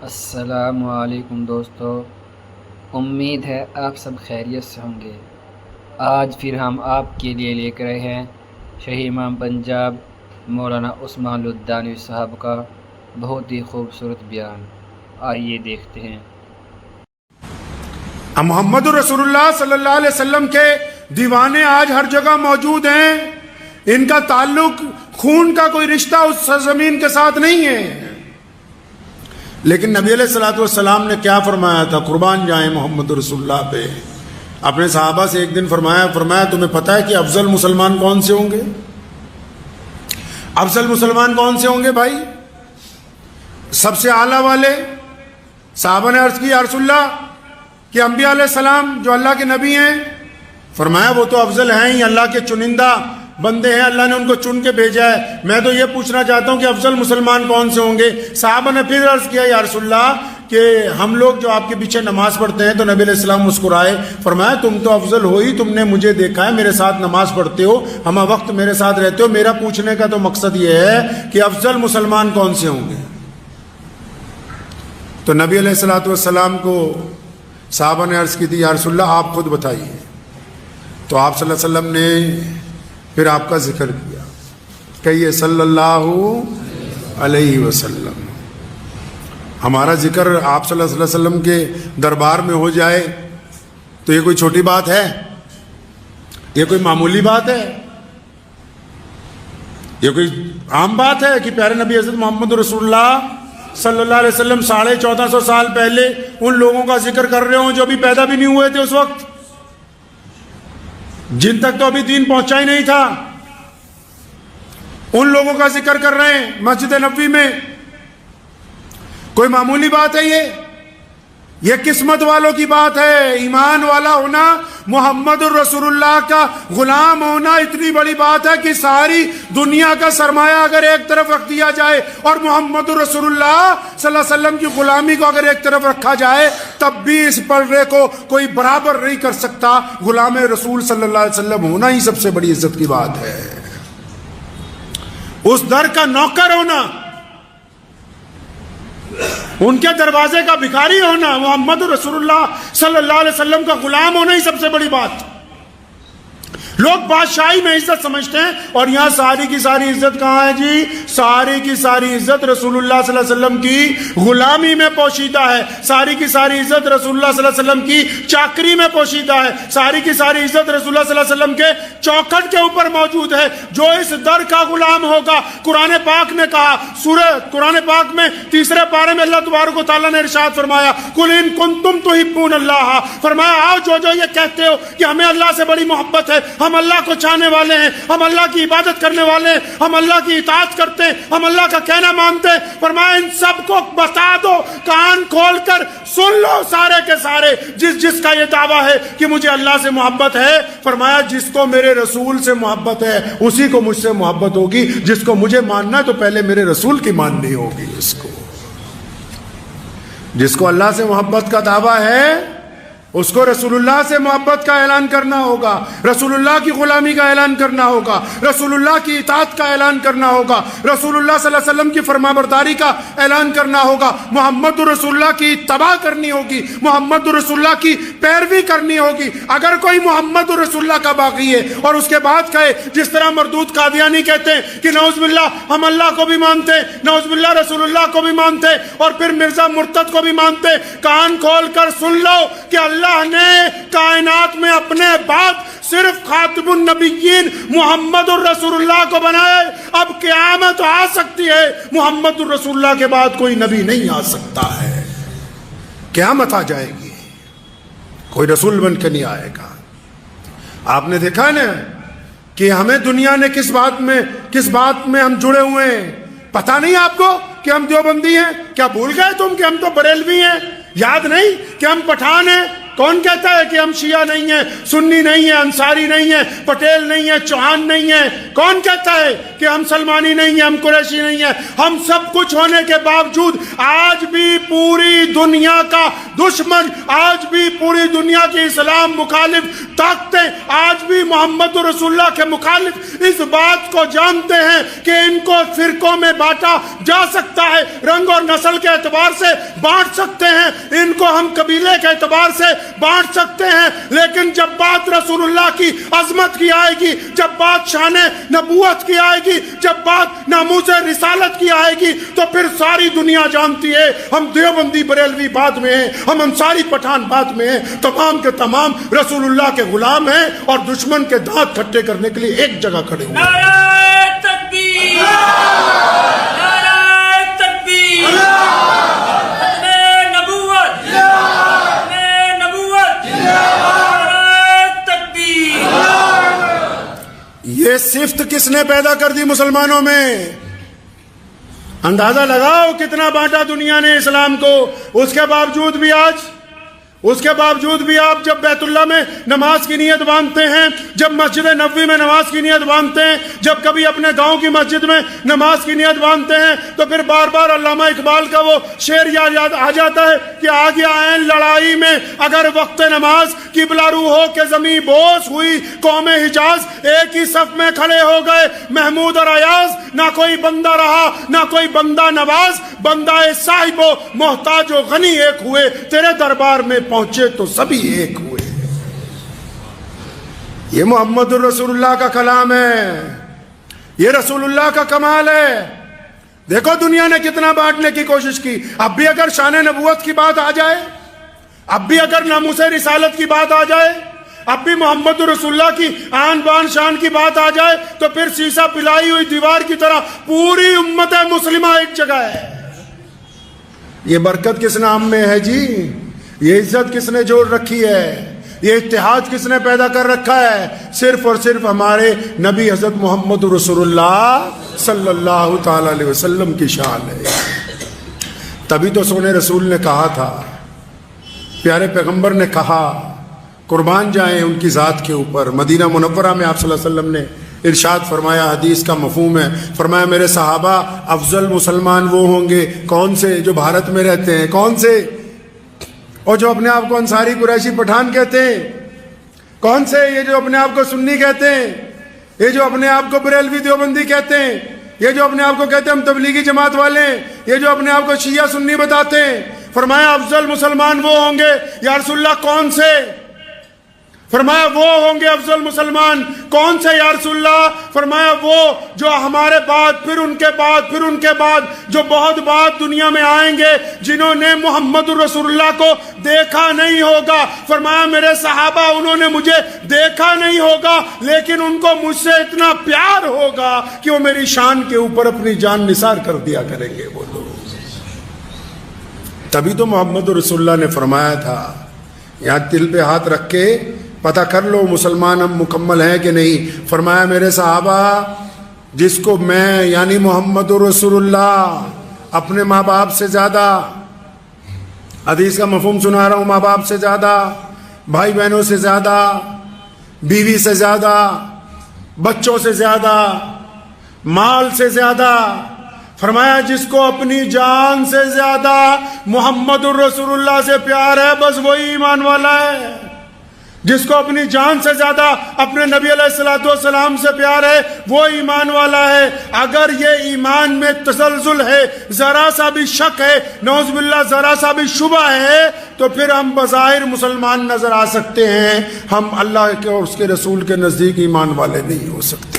السلام علیکم دوستو، امید ہے آپ سب خیریت سے ہوں گے۔ آج پھر ہم آپ کے لیے لے کر آئے ہیں شہید امام پنجاب مولانا عثمان الدانوی صاحب کا بہت ہی خوبصورت بیان۔ آئیے دیکھتے ہیں۔ محمد رسول اللہ صلی اللہ علیہ وسلم کے دیوانے آج ہر جگہ موجود ہیں۔ ان کا تعلق خون کا کوئی رشتہ اس سرزمین کے ساتھ نہیں ہے، لیکن نبی علیہ الصلوۃ والسلام نے کیا فرمایا تھا؟ قربان جائیں محمد رسول اللہ پہ۔ اپنے صحابہ سے ایک دن فرمایا تمہیں پتہ ہے کہ افضل مسلمان کون سے ہوں گے؟ افضل مسلمان کون سے ہوں گے بھائی؟ سب سے اعلیٰ والے؟ صحابہ نے عرض کی یا رسول اللہ کہ انبیاء علیہ السلام جو اللہ کے نبی ہیں، فرمایا وہ تو افضل ہیں ہی، اللہ کے چنندہ بندے ہیں، اللہ نے ان کو چن کے بھیجا ہے۔ میں تو یہ پوچھنا چاہتا ہوں کہ افضل مسلمان کون سے ہوں گے؟ صحابہ نے پھر عرض کیا یا رسول اللہ کہ ہم لوگ جو آپ کے پیچھے نماز پڑھتے ہیں، تو نبی علیہ السلام مسکرائے، فرمایا تم تو افضل ہو ہی، تم نے مجھے دیکھا ہے، میرے ساتھ نماز پڑھتے ہو، ہمہ وقت میرے ساتھ رہتے ہو، میرا پوچھنے کا تو مقصد یہ ہے کہ افضل مسلمان کون سے ہوں گے؟ تو نبی علیہ الصلوۃ والسلام کو صحابہ نے عرض کی تھی یا رسول اللہ آپ خود بتائیے۔ تو آپ صلی اللہ علیہ وسلم نے پھر آپ کا ذکر کیا، کہیے صلی اللہ علیہ وسلم۔ ہمارا ذکر آپ صلی اللہ علیہ وسلم کے دربار میں ہو جائے تو یہ کوئی چھوٹی بات ہے؟ یہ کوئی معمولی بات ہے؟ یہ کوئی عام بات ہے کہ پیارے نبی حضرت محمد رسول اللہ صلی اللہ علیہ وسلم 1450 سال پہلے ان لوگوں کا ذکر کر رہے ہوں جو ابھی پیدا بھی نہیں ہوئے تھے اس وقت، جن تک تو ابھی دین پہنچا ہی نہیں تھا، ان لوگوں کا ذکر کر رہے ہیں مسجد نبوی میں؟ کوئی معمولی بات ہے یہ قسمت والوں کی بات ہے۔ ایمان والا ہونا، محمد الرسول اللہ کا غلام ہونا اتنی بڑی بات ہے کہ ساری دنیا کا سرمایہ اگر ایک طرف رکھ دیا جائے اور محمد الرسول اللہ صلی اللہ علیہ وسلم کی غلامی کو اگر ایک طرف رکھا جائے تب بھی اس پلڑے کو کوئی برابر نہیں کر سکتا۔ غلام رسول صلی اللہ علیہ وسلم ہونا ہی سب سے بڑی عزت کی بات ہے، اس در کا نوکر ہونا، ان کے دروازے کا بھکاری ہونا، محمد رسول اللہ صلی اللہ علیہ وسلم کا غلام ہونا ہی سب سے بڑی بات۔ لوگ بادشاہی میں عزت سمجھتے ہیں، اور یہاں ساری کی ساری عزت کہاں ہے جی؟ ساری کی ساری عزت رسول اللہ صلی اللہ علیہ وسلم کی غلامی میں پوشیدہ ہے، ساری کی ساری عزت رسول اللہ صلی اللہ علیہ وسلم کی چاکری میں پوشیدہ ہے، ساری کی ساری عزت رسول اللہ صلی اللہ علیہ وسلم کے چوکھٹ کے اوپر موجود ہے۔ جو اس در کا غلام ہوگا، قرآن پاک نے کہا، سورہ قرآن پاک میں 3 پارے میں اللہ تبارک و تعالیٰ نے ارشاد فرمایا قل ان کنتم تحبون اللہ، فرمایا آؤ جو یہ کہتے ہو کہ ہمیں اللہ سے بڑی محبت ہے، ہم اللہ کو چاہنے والے ہیں، ہم اللہ کی عبادت کرنے والے ہیں، ہم اللہ کی اطاعت کرتے ہیں، ہم اللہ کا کہنا مانتے ہیں، فرمایا ان سب کو بتا دو، کان کھول کر سن لو سارے کے سارے، جس کا یہ دعویٰ ہے کہ مجھے اللہ سے محبت ہے، فرمایا جس کو میرے رسول سے محبت ہے اسی کو مجھ سے محبت ہوگی، جس کو مجھے ماننا ہے تو پہلے میرے رسول کی ماننی ہوگی اس کو۔ جس کو اللہ سے محبت کا دعویٰ ہے اس کو رسول اللہ سے محبت کا اعلان کرنا ہوگا، رسول اللہ کی غلامی کا اعلان کرنا ہوگا، رسول اللہ کی اطاعت کا اعلان کرنا ہوگا، رسول اللہ صلی اللہ علیہ وسلم کی فرمانبرداری کا اعلان کرنا ہوگا، محمد رسول اللہ کی اتباع کرنی ہوگی، محمد رسول اللہ کی پیروی کرنی ہوگی۔ اگر کوئی محمد رسول اللہ کا باغی ہے اور اس کے بعد کہے جس طرح مردود قادیانی کہتے ہیں کہ نعوذ باللہ ہم اللہ کو بھی مانتے، نعوذ باللہ رسول اللہ کو بھی مانتے اور پھر مرزا مرتد کو بھی مانتے، کان کھول کر سن لو کہ اللہ نے کائنات میں اپنے بعد صرف خاتم النبیین محمد الرسول اللہ کو بنائے۔ اب قیامت آ سکتی ہے، محمد الرسول اللہ کے بعد کوئی نبی نہیں آ سکتا ہے، قیامت آ جائے گی، کوئی رسول بن کے نہیں آئے گا۔ آپ نے دیکھا نا کہ ہمیں دنیا نے کس بات میں ہم جڑے ہوئے ہیں، پتہ نہیں آپ کو کہ ہم دیوبندی ہیں؟ کیا بھول گئے تم کہ ہم تو بریلوی ہیں؟ یاد نہیں کہ ہم پٹھان ہیں؟ کون کہتا ہے کہ ہم شیعہ نہیں ہیں، سنی نہیں ہیں، انصاری نہیں ہیں، پٹیل نہیں ہیں، چوہان نہیں ہیں؟ کون کہتا ہے کہ ہم سلمانی نہیں ہیں، ہم قریشی نہیں ہیں؟ ہم سب کچھ ہونے کے باوجود آج بھی پوری دنیا کا دشمن، آج بھی پوری دنیا کی اسلام مخالف طاقتیں، آج بھی محمد رسول اللہ کے مخالف اس بات کو جانتے ہیں کہ ان کو فرقوں میں بانٹا جا سکتا ہے، رنگ اور نسل کے اعتبار سے بانٹ سکتے ہیں، ان کو ہم قبیلے کے اعتبار سے بانٹ سکتے ہیں، لیکن جب بات رسول اللہ کی عظمت کی آئے گی، جب بات شان نبوت کی آئے گی، جب بات ناموس رسالت کی آئے گی، تو پھر ساری دنیا جانتی ہے ہم دیوبندی بریلوی بات میں ہیں، ہم انصاری پٹھان بات میں ہیں، تمام کے تمام رسول اللہ کے غلام ہیں اور دشمن کے دانت کھٹے کرنے کے لیے ایک جگہ کھڑے ہوئے ہیں۔ نعرہ تکبیر، نعرہ تکبیر، یہ صفت کس نے پیدا کر دی مسلمانوں میں؟ اندازہ لگاؤ کتنا بانٹا دنیا نے اسلام کو، اس کے باوجود بھی آپ جب بیت اللہ میں نماز کی نیت باندھتے ہیں، جب مسجد نبوی میں نماز کی نیت باندھتے ہیں، جب کبھی اپنے گاؤں کی مسجد میں نماز کی نیت باندھتے ہیں، تو پھر بار بار علامہ اقبال کا وہ شعر یاد آ جاتا ہے کہ آگے آئیں لڑائی میں اگر وقت نماز، قبلہ رو ہو کے زمین بوس ہوئی قوم حجاز، ایک ہی صف میں کھڑے ہو گئے محمود اور ایاز، نہ کوئی بندہ رہا نہ کوئی بندہ نواز، بندہ صاحب و محتاج و غنی ایک ہوئے، تیرے دربار میں پہنچے تو سبھی ایک ہوئے۔ یہ محمد الرسول اللہ کا کلام ہے، یہ رسول اللہ کا کمال ہے۔ دیکھو دنیا نے کتنا بانٹنے کی کوشش کی، اب بھی اگر شان نبوت کی بات آ جائے، اب بھی اگر ناموس رسالت کی بات آ جائے، اب بھی محمد رسول اللہ کی آن بان شان کی بات آ جائے، تو پھر سیسا پلائی ہوئی دیوار کی طرح پوری امت مسلمہ ایک جگہ ہے۔ یہ برکت کس نام میں ہے جی؟ یہ عزت کس نے جوڑ رکھی ہے؟ یہ اتحاد کس نے پیدا کر رکھا ہے؟ صرف اور صرف ہمارے نبی حضرت محمد رسول اللہ صلی اللہ تعالی علیہ وسلم کی شان ہے۔ تبھی تو سونے رسول نے کہا تھا، پیارے پیغمبر نے کہا قربان جائیں ان کی ذات کے اوپر۔ مدینہ منورہ میں آپ صلی اللہ علیہ وسلم نے ارشاد فرمایا، حدیث کا مفہوم ہے، فرمایا میرے صحابہ افضل مسلمان وہ ہوں گے، کون سے؟ جو بھارت میں رہتے ہیں۔ کون سے؟ اور جو اپنے آپ کو انصاری قریشی پٹھان کہتے ہیں۔ کون سے؟ یہ جو اپنے آپ کو سنی کہتے ہیں، یہ جو اپنے آپ کو بریلوی دیوبندی کہتے ہیں، یہ جو اپنے آپ کو کہتے ہیں ہم تبلیغی جماعت والے ہیں، یہ جو اپنے آپ کو شیعہ سنی بتاتے ہیں۔ فرمایا افضل مسلمان وہ ہوں گے۔ یا رسول اللہ کون سے؟ فرمایا وہ ہوں گے افضل مسلمان۔ کون سے یا رسول اللہ؟ فرمایا وہ جو ہمارے بعد، پھر ان کے بعد، پھر ان کے بعد، جو بہت بعد دنیا میں آئیں گے، جنہوں نے محمد رسول اللہ کو دیکھا نہیں ہوگا۔ فرمایا میرے صحابہ انہوں نے مجھے دیکھا نہیں ہوگا، لیکن ان کو مجھ سے اتنا پیار ہوگا کہ وہ میری شان کے اوپر اپنی جان نثار کر دیا کریں گے وہ لوگ۔ تبھی تو محمد رسول اللہ نے فرمایا تھا، یہاں دل پہ ہاتھ رکھ کے پتہ کر لو مسلمان ہم مکمل ہیں کہ نہیں۔ فرمایا میرے صحابہ جس کو میں یعنی محمد رسول اللہ اپنے ماں باپ سے زیادہ، حدیث کا مفہوم سنا رہا ہوں، ماں باپ سے زیادہ، بھائی بہنوں سے زیادہ، بیوی سے زیادہ، بچوں سے زیادہ، مال سے زیادہ، فرمایا جس کو اپنی جان سے زیادہ محمد الرسول اللہ سے پیار ہے بس وہی ایمان والا ہے۔ جس کو اپنی جان سے زیادہ اپنے نبی علیہ السلام سے پیار ہے وہ ایمان والا ہے۔ اگر یہ ایمان میں تزلزل ہے، ذرا سا بھی شک ہے، نعوذ باللہ ذرا سا بھی شبہ ہے، تو پھر ہم بظاہر مسلمان نظر آ سکتے ہیں، ہم اللہ کے اور اس کے رسول کے نزدیک ایمان والے نہیں ہو سکتے۔